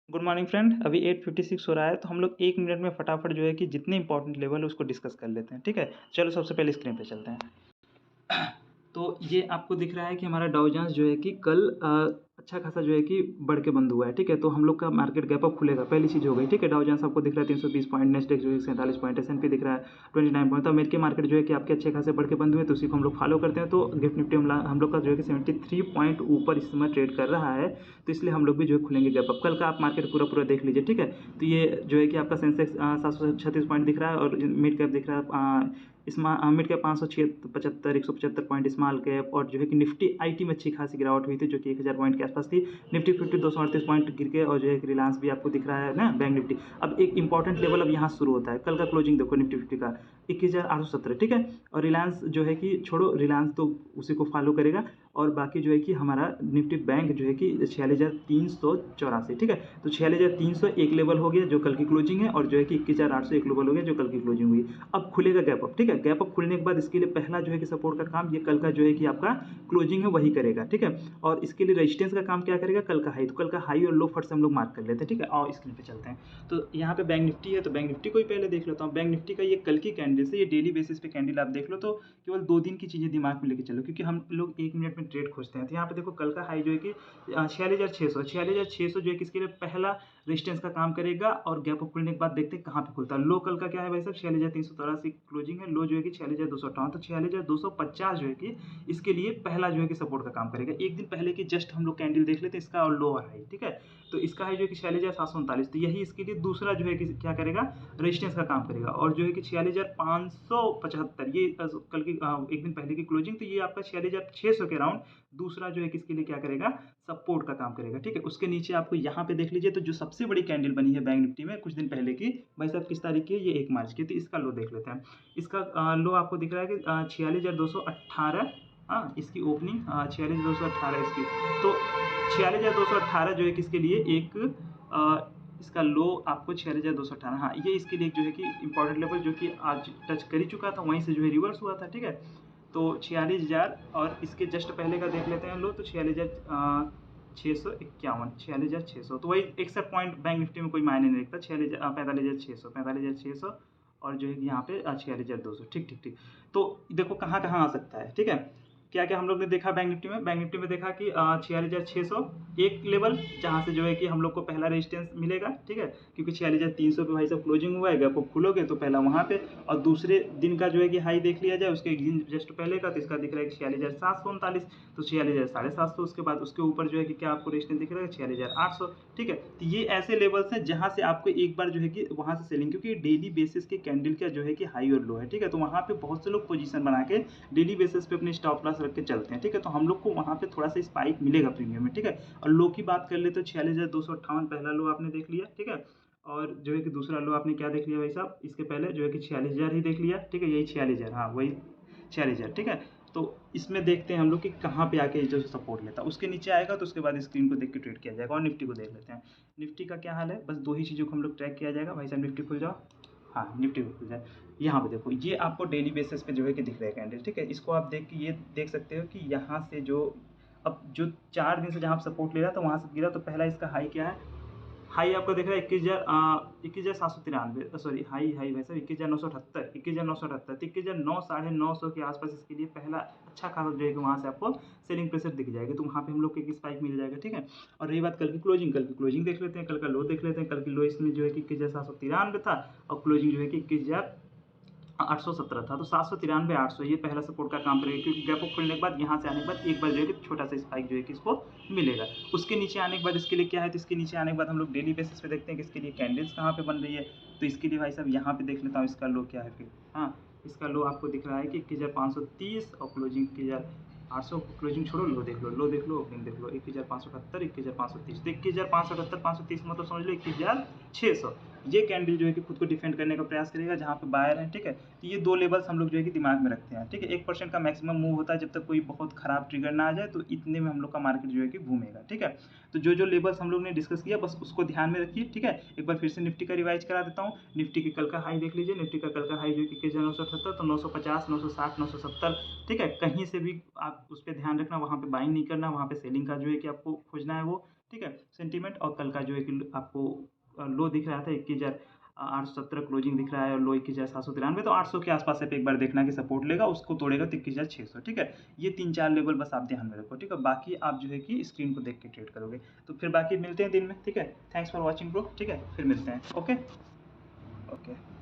Good morning friend. अभी 8:56 हो रहा है, तो हम लोग 1 मिनट में फटाफट जो है कि जितने इंपॉर्टेंट लेवल है उसको डिस्कस कर लेते हैं, ठीक है? चलो सबसे पहले स्क्रीन पे चलते हैं। तो ये आपको दिख रहा है कि हमारा डाउ जोन्स जो है कि कल अच्छा खासा जो है कि बढ़ के बंद हुआ है, ठीक है? तो हम लोग का मार्केट गैप अप खुलेगा, पहली चीज़ हो गई, ठीक है? डाउ जोन्स आपको दिख रहा है 320 पॉइंट, नेस्डेक जो है 47 पॉइंट, एस&पी दिख रहा है 29 पॉइंट। तो अमेरिकी मार्केट जो है कि आपके अच्छे खासे बढ़ के बंद हुए, तो उसी को हम लोग फॉलो करते हैं। तो गिफ्ट निफ्टी हम लोग का जो है कि 73 पॉइंट ऊपर इस समय ट्रेड कर रहा है, तो इसलिए हम लोग भी जो है खुलेंगे गैप अप। कल का आप मार्केट पूरा देख लीजिए, ठीक है? तो ये जो है कि आपका सेंसेक्स 736 पॉइंट दिख रहा है और मिड कैप दिख रहा है mid cap 575 175 point small cap, और जो है कि निफ्टी आईटी में अच्छी खासी गिरावट हुई थी जो कि 1000 पॉइंट के आसपास थी। निफ्टी 50 238 पॉइंट गिर के, और जो है कि रिलायंस भी आपको दिख रहा है ना, बैंक निफ्टी। अब एक इंपॉर्टेंट लेवल अब यहाँ शुरू होता है। कल का क्लोजिंग देखो निफ्टी 50 का 21,817, ठीक है? और रिलायंस जो है कि छोड़ो, रिलायंस तो उसी को फॉलो करेगा, और बाकी जो है कि हमारा निफ्टी बैंक जो है कि 46,384, ठीक है? तो 46,300 एक लेवल हो गया जो कल की क्लोजिंग है, और जो है कि 21,800 एक लेवल हो गया जो कल की क्लोजिंग हुई। अब खुलेगा गैप अप, ठीक है? गैप अप खुलने के बाद इसके लिए पहला जो है कि सपोर्ट का काम ये कल का जो है कि आपका क्लोजिंग है वही करेगा, ठीक है? और इसके लिए रेजिस्टेंस का काम क्या करेगा? कल का हाई। तो कल का हाई और लो फट से हम लोग मार्क कर लेते हैं, ठीक है? और स्क्रीन पे चलते हैं। तो यहाँ पे बैंक निफ्टी है, तो बैंक निफ्टी को ही पहले देख लेता हूँ। बैंक निफ्टी का ये कल की कैंडल से, ये डेली बेसिस पे कैंडल आप देख लो, तो केवल 2 दिन की चीज़ें दिमाग में लेके चलो, क्योंकि हम लोग 1 मिनट में ट्रेड खोजते हैं। तो यहाँ पे देखो कल का हाई जो है कि 46,600 जो है कि इसके लिए पहला रेजिस्टेंस का काम करेगा, और गैप अप खुलने के बाद देखते हैं कहाँ पे खुलता है। लो कल का क्या है भाई साहब? 46,383 क्लोजिंग है। लो जो है कि 46,258, तो 46,250 जो है कि इसके लिए पहला जो है कि सपोर्ट का काम करेगा। एक दिन पहले की जस्ट हम लोग कैंडल देख लेते हैं, इसका और लो और हाई, ठीक है? तो इसका हाई जो है कि 46,739, तो यही इसके लिए दूसरा जो है कि क्या करेगा? रेजिस्टेंस का काम करेगा। और जो है कि 46,575 ये कल की एक दिन पहले की क्लोजिंग, तो ये आपका 46,600 के अराउंड दूसरा जो है कि इसके लिए क्या करेगा? सपोर्ट का काम करेगा, ठीक है? उसके नीचे आपको यहाँ पे देख लीजिए, तो जो सबसे बड़ी कैंडल बनी है बैंक निफ्टी में कुछ दिन पहले की, भाई साहब किस तारीख की है? ये 1 मार्च की। तो इसका लो देख लेते हैं। इसका लो आपको दिख रहा है कि 46,218, हाँ, इसकी ओपनिंग 46,218 इसकी। तो 46,218 जो है कि इसके लिए एक इसका लो आपको 46,218, हाँ, ये इसके लिए जो है कि इंपॉर्टेंट लेवल जो कि आज टच कर ही चुका था, वहीं से जो है रिवर्स हुआ था, ठीक है? तो 46,000, और इसके जस्ट पहले का देख लेते हैं लो, तो 46,651, 46,600, तो वही 61 पॉइंट बैंक निफ्टी में कोई मायने नहीं रखता। 45,600 और जो है यहाँ पे 46,200, ठीक। तो देखो कहाँ कहाँ आ सकता है, ठीक है? क्या क्या हम लोग ने देखा बैंक निफ्टी में? बैंक निफ्टी में देखा कि 46,600 एक लेवल, जहाँ से जो है कि हम लोग को पहला रेजिस्टेंस मिलेगा, ठीक है? क्योंकि 46,300 पे भाई साहब क्लोजिंग हुआ है, गैप अप खुलोगे तो पहला वहाँ पे, और दूसरे दिन का जो है कि हाई देख लिया जाए उसके एक दिन जस्ट पहले का, तो इसका दिख रहा है 46,739, तो 46,750, उसके बाद उसके ऊपर जो है कि क्या आपको रेजिस्टेंस दिख रहा है? 46,800, ठीक है? तो ये ऐसे लेवल्स हैं जहाँ से आपको एक बार जो है कि वहाँ से सेलिंग, क्योंकि डेली बेसिस के कैंडल का जो है कि हाई और लो है, ठीक है? तो वहाँ पे बहुत से लोग पोजीशन बना के डेली बेसिस पे अपने स्टॉप लॉस रख के चलते हैं, ठीक है? तो हम लोग को वहाँ पे थोड़ा सा स्पाइक मिलेगा प्रीमियम में, ठीक है? और लो की बात कर ले तो 46,258 पहला लो आपने देख लिया, ठीक है? और जो है कि दूसरा लो आपने क्या देख लिया भाई साहब? इसके पहले जो है कि 46,000 ही देख लिया, ठीक है? यही 46,000, हाँ वही 46,000, ठीक है? तो इसमें देखते हैं हम लोग कि कहाँ पे आके जो सपोर्ट लेता है, उसके नीचे आएगा तो उसके बाद स्क्रीन को देख के ट्रेड किया जाएगा। और निफ्टी को देख लेते हैं। निफ्टी का क्या हाल है? बस 2 ही चीज़ों को हम लोग ट्रैक किया जाएगा। भाई साहब निफ्टी खुल जाओ, हाँ, निफ्टी को खुल जाए। यहाँ पे देखो, ये आपको डेली बेसिस पे जो है कि दिख रहा है कैंडल, ठीक है? इसको आप देख के ये देख सकते हो कि यहाँ से जो अब जो 4 दिन से जहाँ सपोर्ट ले रहा था वहाँ से गिरा, तो पहला इसका हाई क्या है? हाई आपको दिख रहा है 21,793, सॉरी, हाई हाई भाई साहब 21,978, 21,978, तो 21,900 साढ़े 900 के आसपास इसके लिए पहला अच्छा खासा जो है कि वहाँ से आपको सेलिंग प्रेशर दिख जाएगा, तो वहाँ पे हम लोग को एक स्पाइक मिल जाएगा, ठीक है? और रही बात कल की क्लोजिंग, कल की क्लोजिंग देख लेते हैं, कल का लो देख लेते हैं। कल की लो इसमें जो है कि 21,793 था, और क्लोजिंग जो है कि 21,817 था, तो 793 800 ये पहला सपोर्ट का काम करेगा, क्योंकि गैप अप खुलने के बाद यहाँ से आने के बाद एक बार जो है कि छोटा सा स्पाइक जो है कि इसको मिलेगा। उसके नीचे आने के बाद इसके लिए क्या है? तो इसके नीचे आने के बाद हम लोग डेली बेसिस पे देखते हैं कि इसके लिए कैंडल्स कहाँ पे बन रही है। तो इसके लिए भाई साहब यहाँ पे देख लेता हूँ इसका लो क्या है फिर। हाँ, इसका लो आपको दिख रहा है कि 21,530, और क्लोजिंग 21,800, क्लोजिंग छोड़ो, लो देख लो, लो देख लो, ओपनिंग देख लो, 21,578, 21,530, तो 21,578 530 मतलब समझ लो 21,600। ये कैंडल जो है कि खुद को डिफेंड करने का प्रयास करेगा जहाँ पे बायर है, ठीक है? तो ये 2 लेवल्स हम लोग जो है कि दिमाग में रखते हैं, ठीक है? 1% का मैक्सिमम मूव होता है जब तक कोई बहुत खराब ट्रिगर ना आ जाए, तो इतने में हम लोग का मार्केट जो है कि घूमेगा, ठीक है? तो जो लेवल्स हम लोग ने डिस्कस किया बस उसको ध्यान में रखिए, ठीक है? एक बार फिर से निफ्टी का रिवाइज करा देता हूँ। निफ्टी की कल का हाई देख लीजिए, निफ्टी का कल का हाई जो है कि 21,978, तो 950, 960, 970, ठीक है? कहीं से भी आप उस पर ध्यान रखना, वहाँ पे बाइंग नहीं करना, वहाँ पे सेलिंग का जो है कि आपको खोजना है वो, ठीक है। सेंटीमेंट और कल का जो है कि आपको लो दिख रहा था 21,817 क्लोजिंग दिख रहा है और लो 21,793, तो 800 के आसपास से एक बार देखना कि सपोर्ट लेगा, उसको तोड़ेगा तो 21,600। ठीक है, ये 3-4 लेवल बस आप ध्यान में रखो। ठीक है, बाकी आप जो है कि स्क्रीन को देख के ट्रेड करोगे। तो फिर बाकी मिलते हैं दिन में। ठीक है, थैंक्स फॉर वॉचिंग ब्रो। ठीक है, फिर मिलते हैं। Okay okay.